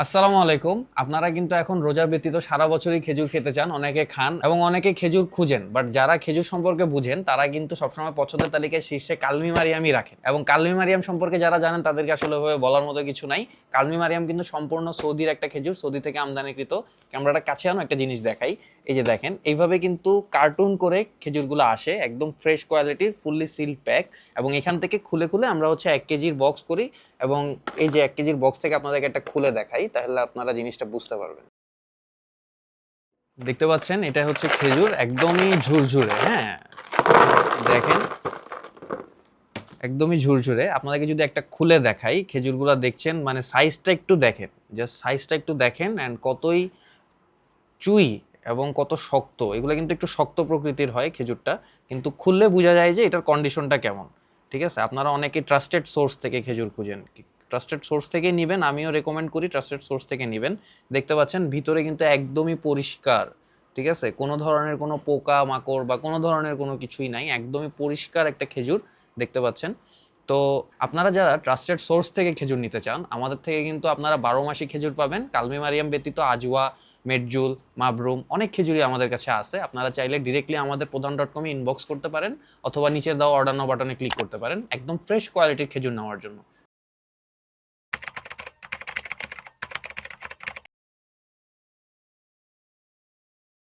আসসালামু আলাইকুম। আপনারা কিন্তু এখন রোজা ব্যতীত সারা বছরই খেজুর খেতে চান, অনেকে খান এবং অনেকে খেজুর খুঁজেন। বাট যারা খেজুর সম্পর্কে বুঝেন তারা কিন্তু সবসময় পছন্দের তালিকায় শীর্ষে কালমি মারিয়ামই রাখেন। এবং কালমি মারিয়াম সম্পর্কে যারা জানেন তাদেরকে আসলে ওইভাবে বলার মতো কিছু নাই। কালমি মারিয়াম কিন্তু সম্পূর্ণ সৌদির একটা খেজুর, সৌদি থেকে আমদানিকৃত। ক্যামেরাটা কাছে আনো, একটা জিনিস দেখাই। এই যে দেখেন, এইভাবে কিন্তু কার্টুন করে খেজুরগুলো আসে, একদম ফ্রেশ কোয়ালিটির, ফুললি সিল প্যাক। এবং এখান থেকে খুলে খুলে আমরা 1 কেজির বক্স করি। এবং এই যে 1 কেজির বক্স থেকে আপনাদেরকে একটা খুলে দেখাই, তাহলে আপনারা জিনিসটা বুঝতে পারবেন। দেখতে পাচ্ছেন, এটা হচ্ছে খেজুর, একদমই ঝুরঝুরে। হ্যাঁ, দেখেন, একদমই ঝুরঝুরে। আপনাদেরকে যদি একটা খুলে দেখাই, খেজুরগুলো দেখছেন, মানে সাইজটা একটু দেখেন, জাস্ট সাইজটা একটু দেখেন। অ্যান্ড কতই চুই এবং কত শক্ত। এগুলো কিন্তু একটু শক্ত প্রকৃতির হয় খেজুরটা, কিন্তু খুললে বোঝা যায় যে এটার কন্ডিশনটা কেমন। ঠিক আছে, আপনারা অনেকে ট্রাস্টেড সোর্স থেকে খেজুর খুঁজেন, ট্রাস্টেড সোর্স থেকে নেবেন, আমিও রেকমেন্ড করি ট্রাস্টেড সোর্স থেকে নেবেন। দেখতে পাচ্ছেন ভিতরে কিন্তু একদমই পরিষ্কার। ঠিক আছে, কোনো ধরনের কোনো পোকা মাকড় বা কোনো ধরনের কোনো কিছুই নাই, একদমই পরিষ্কার একটা খেজুর দেখতে পাচ্ছেন। তো আপনারা যারা ট্রাস্টেড সোর্স থেকে খেজুর নিতে চান, আমাদের থেকে কিন্তু আপনারা 12 মাসি খেজুর পাবেন। কালমি মারিয়াম ব্যতীত আজওয়া, মেডজুল, মাবরুম অনেক খেজুরই আমাদের কাছে আছে। আপনারা চাইলে ডিরেক্টলি আমাদের প্রধান.com ইনবক্স করতে পারেন, অথবা নিচের দেওয়া অর্ডার নাও বাটনে ক্লিক করতে পারেন একদম ফ্রেশ কোয়ালিটির খেজুর নেওয়ার জন্য।